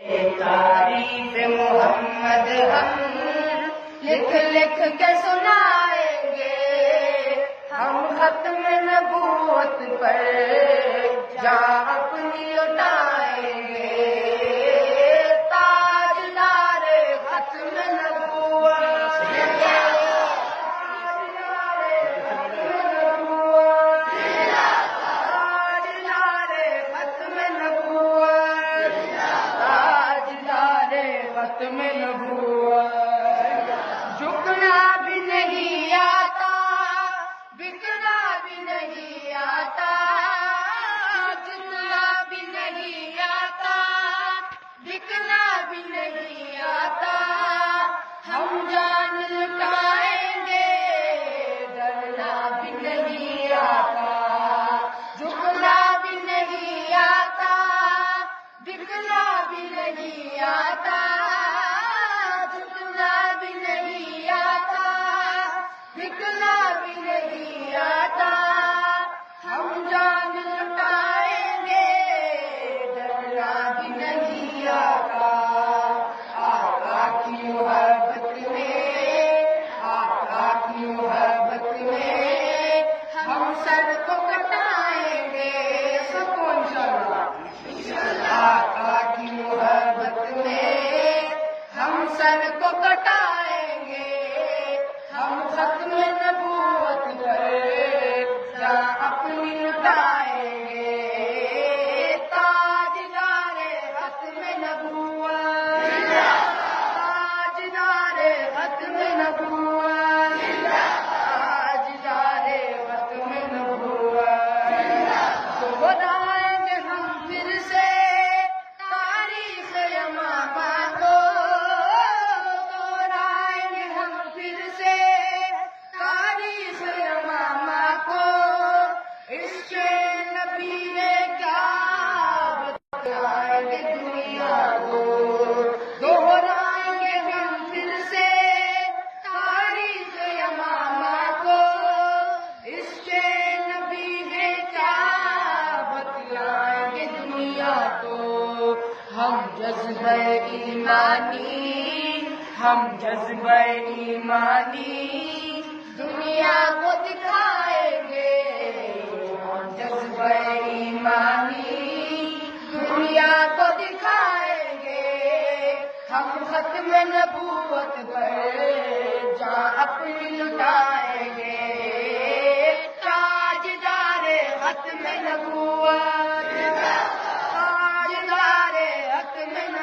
تعریف محمد ہم لکھ لکھ کے سنائیں گے، ہم ختم نبوت پر جان اپنی لٹائیں گے، تاجدار ختم نبوت، تاجدار ختم نبوت، تاجدار ختم نبوت، جھکنا بھی نہیں آتا، بکنا بھی نہیں آتا، جھکنا بھی نہیں آتا، بکنا بھی نہیں آتا، ہم جان لٹائیں گے، ڈرنا بھی نہیں آتا، جھکنا بھی نہیں آتا، بکنا بھی نہیں آتا، جھکنا بھی نہیں آتا، بکنا بھی نہیں آتا، ہم جان لٹائیں گے، ڈرنا بھی نہیں آتا، آقا کی محبت میں، آقا کی محبت میں ہم سر کو کٹائیں گے، سکون انشاءاللہ، آقا کی محبت میں ہم سر کو کٹائیں گے، ہم ختم نبوت پر جان اپنی لٹائیں گے، تاجدار ختم نبوت، تاجدار ختم نبوت، تاجدار ختم نبوت، دہرائیں گے ہم پھر سے تاریخ یمامہ کو، دہرائیں گے ہم پھر سے تاریخ یمامہ کو، عشق نبی نے کیا بتلائیں گے دنیا کو، دہرائیں گے ہم پھر سے تاریخ یمامہ کو، عشق نبی نے کیا بتلائیں گے دنیا کو، ہم جذبہ ایمانی، ہم جذبہ ایمانی دنیا کو دکھا